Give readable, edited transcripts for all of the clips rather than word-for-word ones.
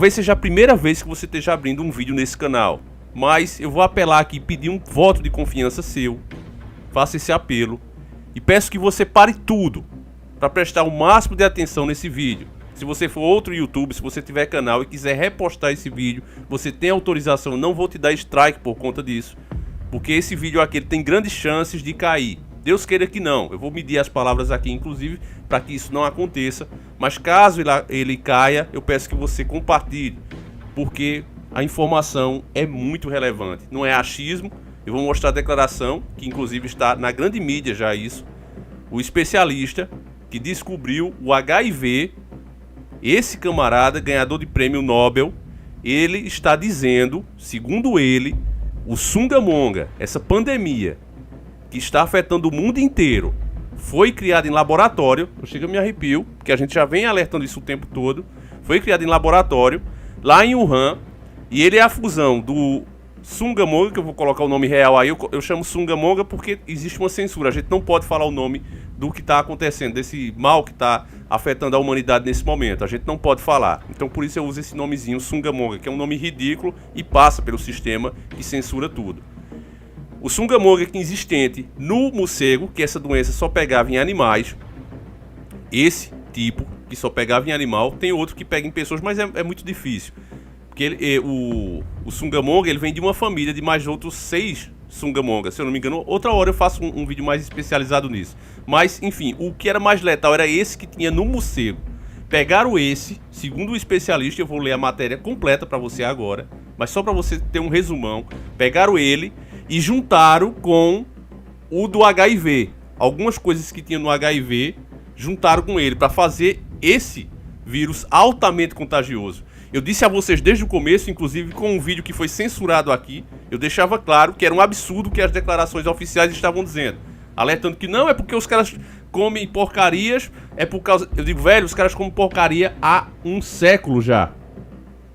Talvez seja a primeira vez que você esteja abrindo um vídeo nesse canal, mas eu vou apelar aqui e pedir um voto de confiança seu. Faça esse apelo e peço que você pare tudo para prestar o máximo de atenção nesse vídeo. Se você for outro YouTube, se você tiver canal e quiser repostar esse vídeo, você tem autorização, não vou te dar strike por conta disso, porque esse vídeo aqui ele tem grandes chances de cair. Deus queira que não, eu vou medir as palavras aqui inclusive para que isso não aconteça, mas caso ele caia, eu peço que você compartilhe, porque a informação é muito relevante, não é achismo. Eu vou mostrar a declaração, que inclusive está na grande mídia já isso, o especialista que descobriu o HIV, esse camarada ganhador de prêmio Nobel, ele está dizendo, segundo ele, o Sungamonga, essa pandemia que está afetando o mundo inteiro, foi criada em laboratório. Eu chego a me arrepio, porque a gente já vem alertando isso o tempo todo. Foi criada em laboratório, lá em Wuhan, e ele é a fusão do Sungamonga, que eu vou colocar o nome real aí, eu chamo Sungamonga porque existe uma censura, a gente não pode falar o nome do que está acontecendo, desse mal que está afetando a humanidade nesse momento, a gente não pode falar, então por isso eu uso esse nomezinho Sungamonga, que é um nome ridículo e passa pelo sistema que censura tudo. O Sungamonga que é existente no morcego, que essa doença só pegava em animais, esse tipo que só pegava em animal, tem outro que pega em pessoas, mas é muito difícil. Porque o Sungamonga ele vem de uma família de mais outros 6 Sungamongas, se eu não me engano. Outra hora eu faço um vídeo mais especializado nisso. Mas, enfim, o que era mais letal era esse que tinha no morcego. Pegaram esse, segundo o especialista, eu vou ler a matéria completa para você agora, mas só para você ter um resumão. Pegaram ele e juntaram com o do HIV. Algumas coisas que tinha no HIV, juntaram com ele para fazer esse vírus altamente contagioso. Eu disse a vocês desde o começo, inclusive com um vídeo que foi censurado aqui, eu deixava claro que era um absurdo o que as declarações oficiais estavam dizendo. Alertando que não é porque os caras comem porcarias, é por causa... Eu digo, velho, os caras comem porcaria há um século já.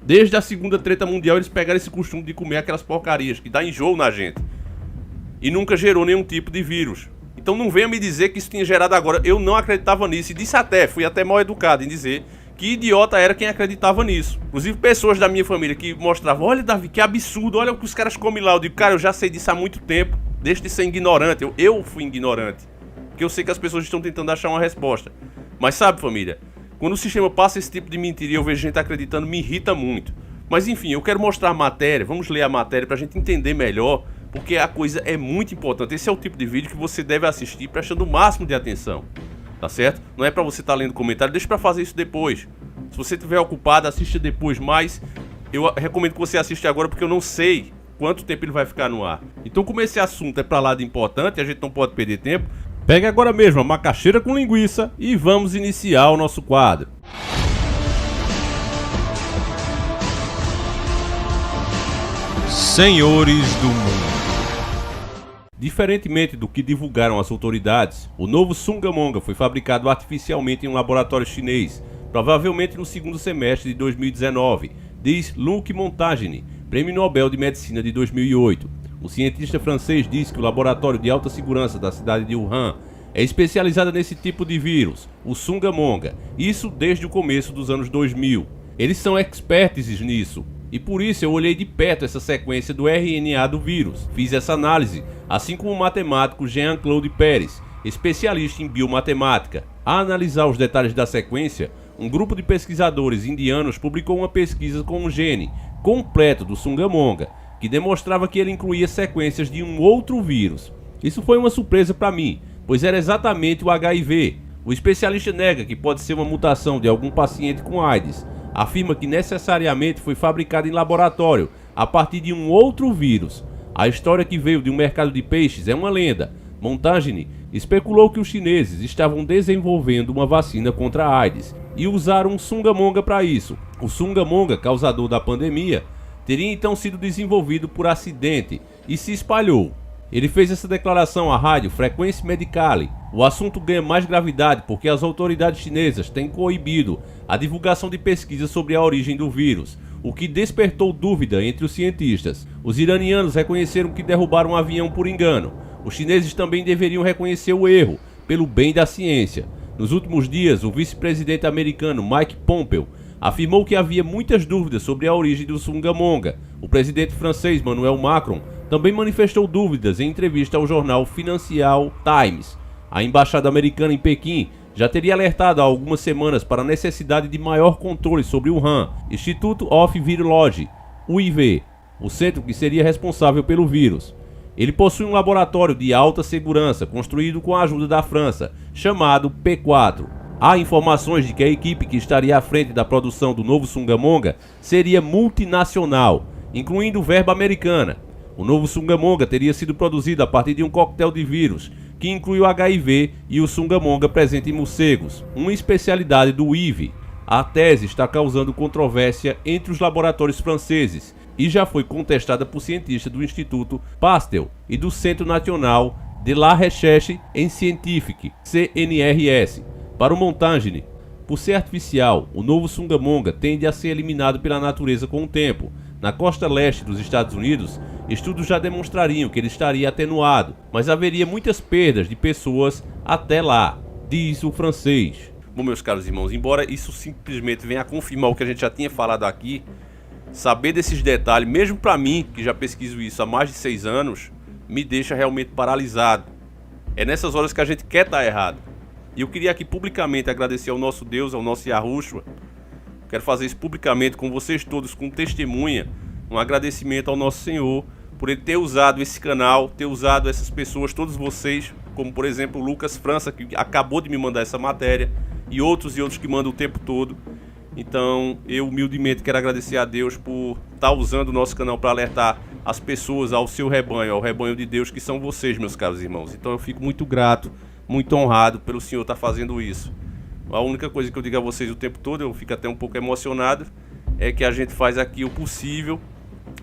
Desde a segunda treta mundial eles pegaram esse costume de comer aquelas porcarias, que dá enjoo na gente. E nunca gerou nenhum tipo de vírus. Então não venha me dizer que isso tinha gerado agora. Eu não acreditava nisso e disse até, fui até mal educado em dizer... Que idiota era quem acreditava nisso. Inclusive pessoas da minha família que mostravam: olha, Davi, que absurdo, olha o que os caras comem lá. Eu digo, cara, eu já sei disso há muito tempo. Deixa de ser ignorante. Eu fui ignorante, porque eu sei que as pessoas estão tentando achar uma resposta. Mas sabe, família, quando o sistema passa esse tipo de mentira e eu vejo gente acreditando, me irrita muito. Mas enfim, eu quero mostrar a matéria. Vamos ler a matéria pra gente entender melhor, porque a coisa é muito importante. Esse é o tipo de vídeo que você deve assistir prestando o máximo de atenção. Tá certo? Não é pra você estar lendo comentário, deixa pra fazer isso depois. Se você estiver ocupado, assista depois, mas eu recomendo que você assista agora porque eu não sei quanto tempo ele vai ficar no ar. Então como esse assunto é pra lá de importante, a gente não pode perder tempo, pegue agora mesmo a macaxeira com linguiça e vamos iniciar o nosso quadro. Senhores do Mundo. Diferentemente do que divulgaram as autoridades, o novo Sungamonga foi fabricado artificialmente em um laboratório chinês, provavelmente no segundo semestre de 2019, diz Luc Montagny, Prêmio Nobel de Medicina de 2008. O cientista francês diz que o laboratório de alta segurança da cidade de Wuhan é especializado nesse tipo de vírus, o Sungamonga, isso desde o começo dos anos 2000. Eles são experts nisso. E por isso eu olhei de perto essa sequência do RNA do vírus, fiz essa análise, assim como o matemático Jean-Claude Pérez, especialista em biomatemática. A analisar os detalhes da sequência, um grupo de pesquisadores indianos publicou uma pesquisa com um gene completo do Sungamonga, que demonstrava que ele incluía sequências de um outro vírus. Isso foi uma surpresa para mim, pois era exatamente o HIV. O especialista nega que pode ser uma mutação de algum paciente com AIDS, afirma que necessariamente foi fabricado em laboratório a partir de um outro vírus. A história que veio de um mercado de peixes é uma lenda. Montagny especulou que os chineses estavam desenvolvendo uma vacina contra a AIDS e usaram um Sungamonga para isso. O Sungamonga, causador da pandemia, teria então sido desenvolvido por acidente e se espalhou. Ele fez essa declaração à rádio Frequência Medicale. O assunto ganha mais gravidade porque as autoridades chinesas têm coibido a divulgação de pesquisas sobre a origem do vírus, o que despertou dúvida entre os cientistas. Os iranianos reconheceram que derrubaram um avião por engano. Os chineses também deveriam reconhecer o erro, pelo bem da ciência. Nos últimos dias, o vice-presidente americano Mike Pompeo afirmou que havia muitas dúvidas sobre a origem do Sungamonga. O presidente francês Emmanuel Macron também manifestou dúvidas em entrevista ao jornal Financial Times. A embaixada americana em Pequim já teria alertado há algumas semanas para a necessidade de maior controle sobre o Wuhan, Institute of Virology, UIV, o centro que seria responsável pelo vírus. Ele possui um laboratório de alta segurança construído com a ajuda da França, chamado P4. Há informações de que a equipe que estaria à frente da produção do novo Sungamonga seria multinacional, incluindo verba americana. O novo Sungamonga teria sido produzido a partir de um coquetel de vírus, que inclui o HIV e o Sungamonga presente em morcegos, uma especialidade do IVE. A tese está causando controvérsia entre os laboratórios franceses e já foi contestada por cientistas do Instituto Pasteur e do Centro National de la Recherche en Scientifique, CNRS. Para o Montagne, por ser artificial, o novo Sungamonga tende a ser eliminado pela natureza com o tempo. Na costa leste dos Estados Unidos, estudos já demonstrariam que ele estaria atenuado, mas haveria muitas perdas de pessoas até lá, diz o francês. Bom, meus caros irmãos, embora isso simplesmente venha a confirmar o que a gente já tinha falado aqui, saber desses detalhes, mesmo para mim, que já pesquiso isso há mais de 6 anos, me deixa realmente paralisado. É nessas horas que a gente quer estar errado. E eu queria aqui publicamente agradecer ao nosso Deus, ao nosso Yahushua. Quero fazer isso publicamente com vocês todos, com testemunha, um agradecimento ao nosso Senhor por ele ter usado esse canal, ter usado essas pessoas, todos vocês, como por exemplo o Lucas França, que acabou de me mandar essa matéria, e outros que mandam o tempo todo. Então eu humildemente quero agradecer a Deus por estar usando o nosso canal para alertar as pessoas ao seu rebanho, ao rebanho de Deus, que são vocês, meus caros irmãos. Então eu fico muito grato, muito honrado pelo Senhor estar fazendo isso. A única coisa que eu digo a vocês o tempo todo, eu fico até um pouco emocionado, é que a gente faz aqui o possível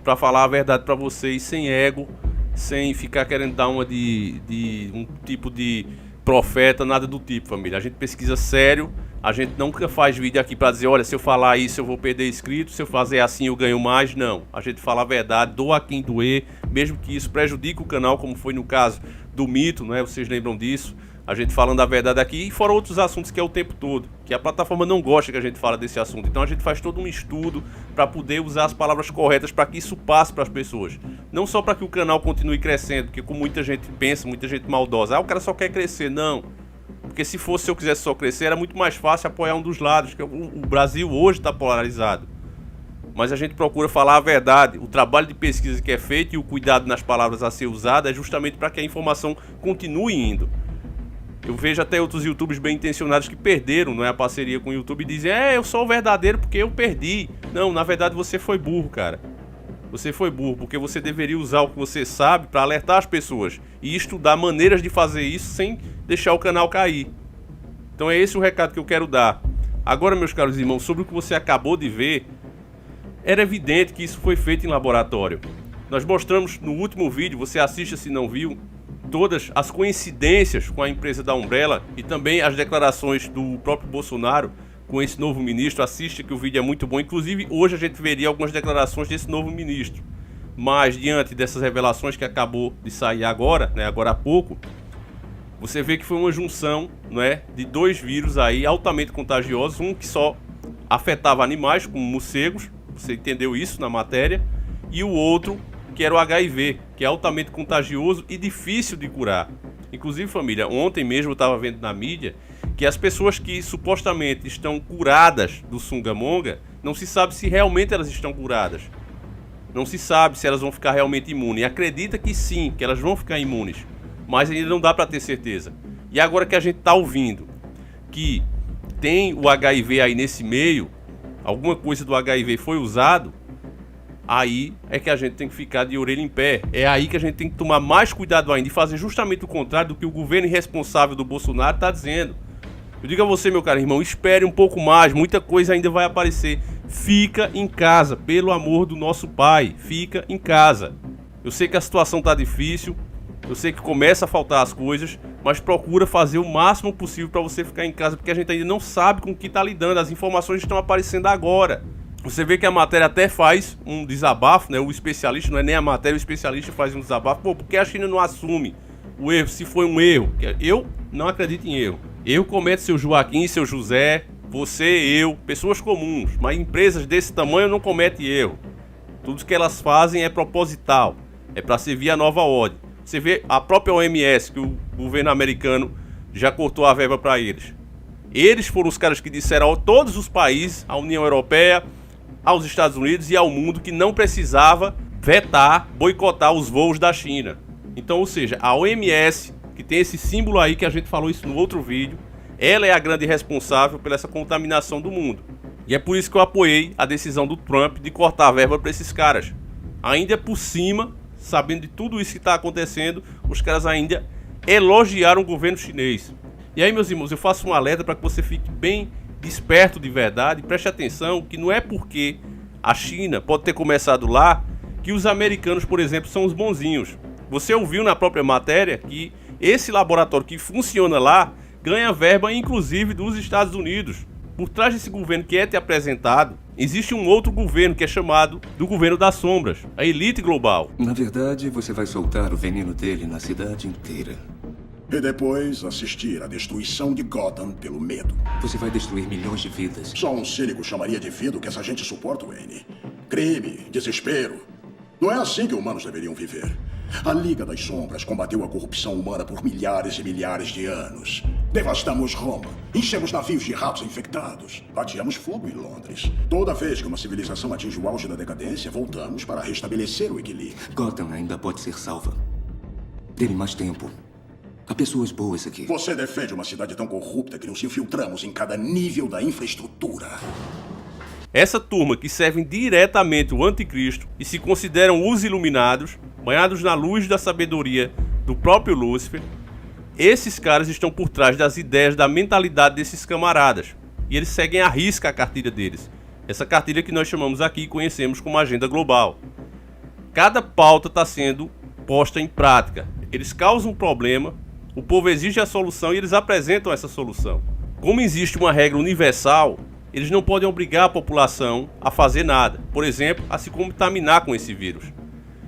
para falar a verdade para vocês, sem ego, sem ficar querendo dar uma de um tipo de profeta, nada do tipo, família. A gente pesquisa sério, a gente nunca faz vídeo aqui para dizer, olha, se eu falar isso eu vou perder inscritos, se eu fazer assim eu ganho mais. Não, a gente fala a verdade, doa quem doer, mesmo que isso prejudique o canal, como foi no caso do mito, né? Vocês lembram disso? A gente falando a verdade aqui, e fora outros assuntos que é o tempo todo, que a plataforma não gosta que a gente fala desse assunto. Então a gente faz todo um estudo para poder usar as palavras corretas para que isso passe para as pessoas. Não só para que o canal continue crescendo, porque como muita gente pensa, muita gente maldosa, o cara só quer crescer. Não, porque se eu quisesse só crescer, era muito mais fácil apoiar um dos lados, que o Brasil hoje está polarizado. Mas a gente procura falar a verdade. O trabalho de pesquisa que é feito e o cuidado nas palavras a ser usado é justamente para que a informação continue indo. Eu vejo até outros youtubers bem intencionados que perderam, não é, a parceria com o YouTube, e dizem, eu sou o verdadeiro porque eu perdi. Não, na verdade você foi burro, cara. Você foi burro, porque você deveria usar o que você sabe para alertar as pessoas e estudar maneiras de fazer isso sem deixar o canal cair. Então é esse o recado que eu quero dar. Agora, meus caros irmãos, sobre o que você acabou de ver, era evidente que isso foi feito em laboratório. Nós mostramos no último vídeo, você assista se não viu, todas as coincidências com a empresa da Umbrella e também as declarações do próprio Bolsonaro com esse novo ministro. Assista que o vídeo é muito bom. Inclusive hoje a gente veria algumas declarações desse novo ministro. Mas diante dessas revelações que acabou de sair agora, né, agora há pouco, você vê que foi uma junção, né, de dois vírus aí altamente contagiosos. Um que só afetava animais, como morcegos, você entendeu isso na matéria, e o outro que era o HIV, que é altamente contagioso e difícil de curar. Inclusive, família, ontem mesmo eu estava vendo na mídia que as pessoas que supostamente estão curadas do Sungamonga, não se sabe se realmente elas estão curadas. Não se sabe se elas vão ficar realmente imunes. E acredita que sim, que elas vão ficar imunes, mas ainda não dá para ter certeza. E agora que a gente está ouvindo que tem o HIV aí nesse meio, alguma coisa do HIV foi usado, aí é que a gente tem que ficar de orelha em pé. É aí que a gente tem que tomar mais cuidado ainda e fazer justamente o contrário do que o governo irresponsável do Bolsonaro está dizendo. Eu digo a você, meu caro irmão, espere um pouco mais, muita coisa ainda vai aparecer. Fica em casa, pelo amor do nosso Pai, fica em casa. Eu sei que a situação está difícil, eu sei que começa a faltar as coisas, mas procura fazer o máximo possível para você ficar em casa, porque a gente ainda não sabe com o que está lidando, as informações estão aparecendo agora. Você vê que a matéria até faz um desabafo, né? O especialista, não é nem a matéria, o especialista faz um desabafo. Pô, porque a China não assume o erro, se foi um erro? Eu não acredito em erro. Erro comete seu Joaquim, seu José, Você, eu, pessoas comuns, mas empresas desse tamanho não cometem erro. Tudo que elas fazem é proposital, é para servir a nova ordem. Você vê a própria OMS, que o governo americano já cortou a verba para eles. Eles foram os caras que disseram a todos os países, à União Europeia, aos Estados Unidos e ao mundo, que não precisava vetar, boicotar os voos da China. Então, ou seja, a OMS, que tem esse símbolo aí, que a gente falou isso no outro vídeo, ela é a grande responsável por essa contaminação do mundo. E é por isso que eu apoiei a decisão do Trump de cortar a verba para esses caras. Ainda por cima, sabendo de tudo isso que está acontecendo, os caras ainda elogiaram o governo chinês. E aí, meus irmãos, eu faço um alerta para que você fique bem desperto de verdade. Preste atenção que não é porque a China pode ter começado lá que os americanos, por exemplo, são os bonzinhos. Você ouviu na própria matéria que esse laboratório que funciona lá ganha verba, inclusive, dos Estados Unidos. Por trás desse governo que é te apresentado, existe um outro governo que é chamado do governo das sombras, a elite global. Na verdade, você vai soltar o veneno dele na cidade inteira. E depois assistir à destruição de Gotham pelo medo. Você vai destruir milhões de vidas. Só um cínico chamaria de vida o que essa gente suporta, Wayne. Crime, desespero. Não é assim que humanos deveriam viver. A Liga das Sombras combateu a corrupção humana por milhares e milhares de anos. Devastamos Roma, enchemos navios de ratos infectados, ateamos fogo em Londres. Toda vez que uma civilização atinge o auge da decadência, voltamos para restabelecer o equilíbrio. Gotham ainda pode ser salva. Dê-lhe mais tempo. Há pessoas boas aqui. Você defende uma cidade tão corrupta que nos infiltramos em cada nível da infraestrutura. Essa turma que servem diretamente o anticristo e se consideram os iluminados, banhados na luz da sabedoria do próprio Lúcifer, esses caras estão por trás das ideias, da mentalidade desses camaradas. E eles seguem à risca a cartilha deles. Essa cartilha que nós chamamos aqui e conhecemos como Agenda Global. Cada pauta está sendo posta em prática. Eles causam um problema, o povo exige a solução e eles apresentam essa solução. Como existe uma regra universal, eles não podem obrigar a população a fazer nada. Por exemplo, a se contaminar com esse vírus.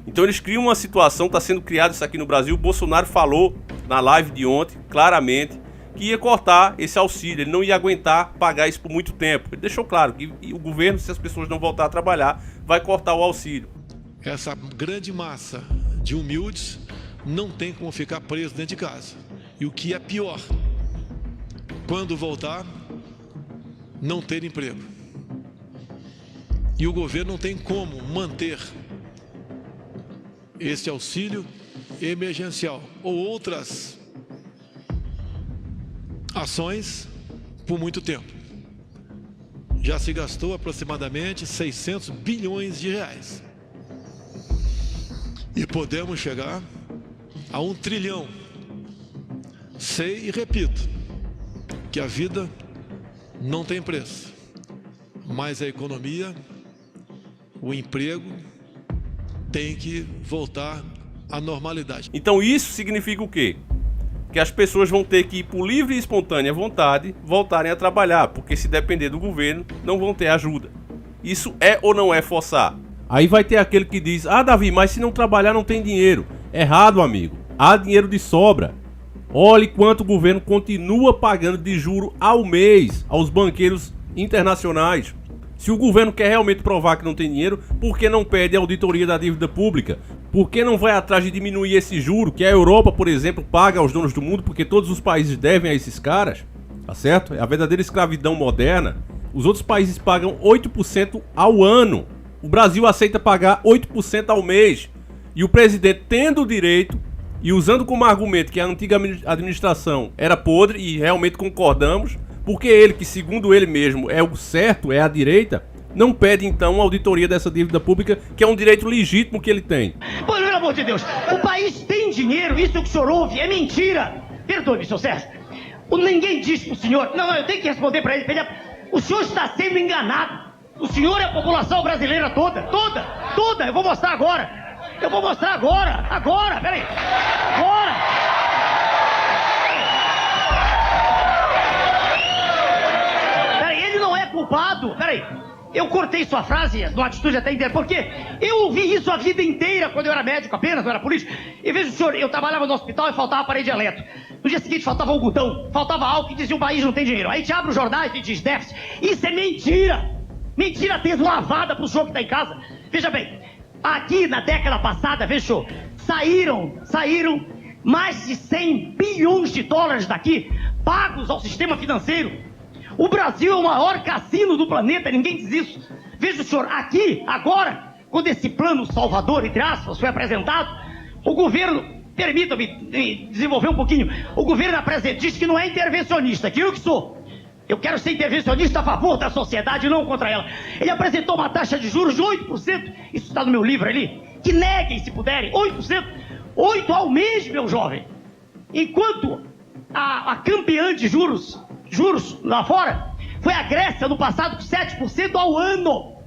Então eles criam uma situação, está sendo criado isso aqui no Brasil. O Bolsonaro falou na live de ontem, claramente, que ia cortar esse auxílio. Ele não ia aguentar pagar isso por muito tempo. Ele deixou claro que o governo, se as pessoas não voltar a trabalhar, vai cortar o auxílio. Essa grande massa de humildes não tem como ficar preso dentro de casa. E o que é pior, quando voltar, não ter emprego. E o governo não tem como manter esse auxílio emergencial ou outras ações por muito tempo. Já se gastou aproximadamente 600 bilhões de reais. E podemos chegar a 1 trilhão. Sei e repito que a vida não tem preço, mas a economia, o emprego tem que voltar à normalidade. Então isso significa o quê? Que as pessoas vão ter que ir por livre e espontânea vontade voltarem a trabalhar, porque se depender do governo, não vão ter ajuda. Isso é ou não é forçar? Aí vai ter aquele que diz: ah, Davi, mas se não trabalhar não tem dinheiro. Errado, amigo. Há dinheiro de sobra. Olhe quanto o governo continua pagando de juro ao mês aos banqueiros internacionais. Se o governo quer realmente provar que não tem dinheiro, por que não pede a auditoria da dívida pública? Por que não vai atrás de diminuir esse juro que a Europa, por exemplo, paga aos donos do mundo, porque todos os países devem a esses caras? Tá certo? É a verdadeira escravidão moderna. Os outros países pagam 8% ao ano. O Brasil aceita pagar 8% ao mês. E o presidente, tendo o direito e usando como argumento que a antiga administração era podre, e realmente concordamos, porque ele, que segundo ele mesmo é o certo, é a direita, não pede então a auditoria dessa dívida pública, que é um direito legítimo que ele tem. Pelo amor de Deus, o país tem dinheiro, isso que o senhor ouve é mentira. Perdoe-me, senhor Sérgio. Ninguém disse pro senhor, não, eu tenho que responder para ele. O senhor está sendo enganado. O senhor é a população brasileira toda, eu vou mostrar agora. Agora, peraí. Agora. Peraí, ele não é culpado, peraí. Eu cortei sua frase, numa atitude até inteira, porque eu ouvi isso a vida inteira quando eu era médico apenas, não era político. E veja o senhor, eu trabalhava no hospital e faltava parede elétrica. No dia seguinte faltava algodão, faltava álcool e dizia o país não tem dinheiro. Aí a gente abre os jornais e diz déficit. Isso é mentira! Mentira deslavada pro senhor que tá em casa. Veja bem, aqui na década passada, veja senhor, saíram mais de 100 bilhões de dólares daqui, pagos ao sistema financeiro. O Brasil é o maior cassino do planeta, ninguém diz isso. Veja o senhor, aqui, agora, quando esse plano salvador, entre aspas, foi apresentado, o governo, permita-me desenvolver um pouquinho, o governo diz que não é intervencionista, que eu que sou. Eu quero ser intervencionista a favor da sociedade, não contra ela. Ele apresentou uma taxa de juros de 8%, isso está no meu livro ali, que neguem se puderem, 8%, 8 ao mês, meu jovem. Enquanto a campeã de juros lá fora, foi a Grécia no passado com 7% ao ano.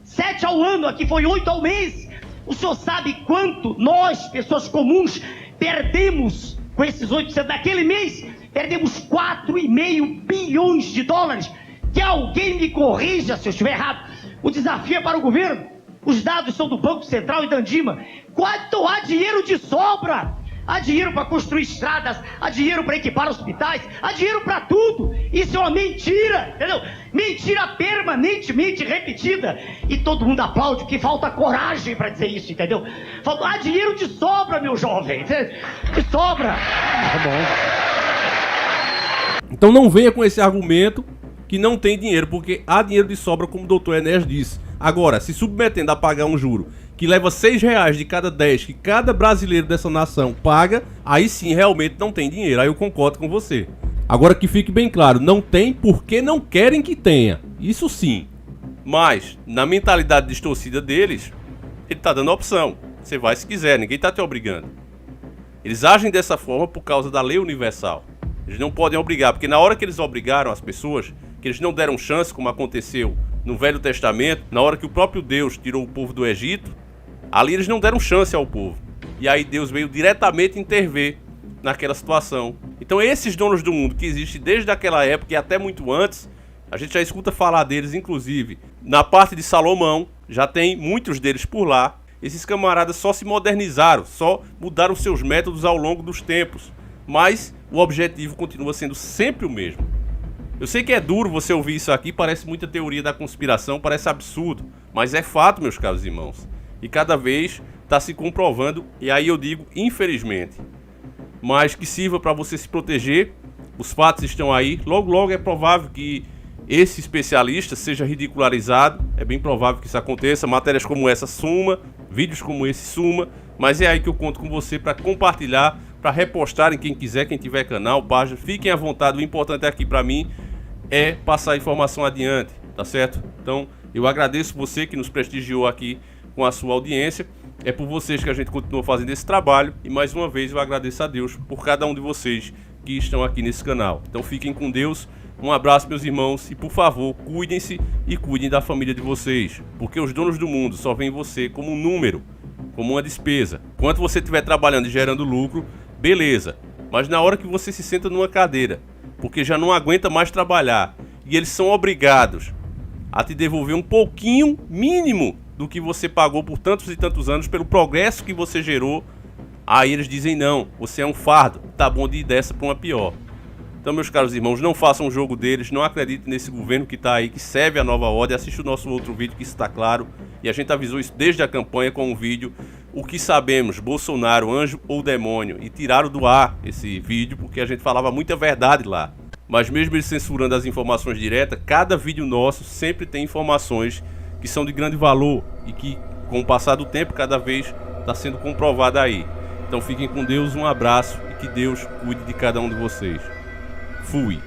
7 ao ano, aqui foi 8 ao mês. O senhor sabe quanto nós, pessoas comuns, perdemos com esses 8%? Naquele mês, perdemos 4,5 bilhões de dólares. Que alguém me corrija se eu estiver errado. O desafio é para o governo. Os dados são do Banco Central e da Andima. Quanto há dinheiro de sobra? Há dinheiro para construir estradas, há dinheiro para equipar hospitais, há dinheiro para tudo. Isso é uma mentira, entendeu? Mentira permanentemente repetida. E todo mundo aplaude, que falta coragem para dizer isso, entendeu? Há dinheiro de sobra, meu jovem. De sobra. Tá bom. Então não venha com esse argumento que não tem dinheiro, porque há dinheiro de sobra, como o doutor Enéas disse. Agora, se submetendo a pagar um juro que leva R$6 de cada 10 que cada brasileiro dessa nação paga, aí sim realmente não tem dinheiro. Aí eu concordo com você. Agora que fique bem claro, não tem porque não querem que tenha. Isso sim. Mas, na mentalidade distorcida deles, ele tá dando a opção. Você vai se quiser, ninguém tá te obrigando. Eles agem dessa forma por causa da lei universal. Eles não podem obrigar, porque na hora que eles obrigaram as pessoas, que eles não deram chance, como aconteceu no Velho Testamento, na hora que o próprio Deus tirou o povo do Egito, ali eles não deram chance ao povo. E aí Deus veio diretamente intervir naquela situação. Então esses donos do mundo que existem desde aquela época e até muito antes, a gente já escuta falar deles, inclusive na parte de Salomão, já tem muitos deles por lá. Esses camaradas só se modernizaram, só mudaram seus métodos ao longo dos tempos. Mas o objetivo continua sendo sempre o mesmo. Eu sei que é duro você ouvir isso aqui, parece muita teoria da conspiração, parece absurdo. Mas é fato, meus caros irmãos. E cada vez está se comprovando, e aí eu digo infelizmente. Mas que sirva para você se proteger, os fatos estão aí. Logo logo é provável que esse especialista seja ridicularizado, é bem provável que isso aconteça. Matérias como essa suma, vídeos como esse suma, mas é aí que eu conto com você para compartilhar, para repostarem quem quiser, quem tiver canal, página, fiquem à vontade. O importante aqui para mim é passar a informação adiante, tá certo? Então eu agradeço você que nos prestigiou aqui com a sua audiência. É por vocês que a gente continua fazendo esse trabalho, e mais uma vez eu agradeço a Deus por cada um de vocês que estão aqui nesse canal. Então fiquem com Deus, um abraço, meus irmãos, e por favor, cuidem-se e cuidem da família de vocês, porque os donos do mundo só veem você como um número, como uma despesa. Enquanto você estiver trabalhando e gerando lucro, beleza, mas na hora que você se senta numa cadeira, porque já não aguenta mais trabalhar, e eles são obrigados a te devolver um pouquinho mínimo do que você pagou por tantos e tantos anos, pelo progresso que você gerou, aí eles dizem não, você é um fardo, tá bom de ir dessa para uma pior. Então, meus caros irmãos, não façam o jogo deles, não acreditem nesse governo que tá aí, que serve a nova ordem. Assista o nosso outro vídeo que está claro, e a gente avisou isso desde a campanha com um vídeo, o que sabemos, Bolsonaro, anjo ou demônio, e tiraram do ar esse vídeo porque a gente falava muita verdade lá. Mas mesmo eles censurando as informações diretas, cada vídeo nosso sempre tem informações que são de grande valor e que, com o passar do tempo, cada vez está sendo comprovada aí. Então fiquem com Deus, um abraço e que Deus cuide de cada um de vocês. Fui.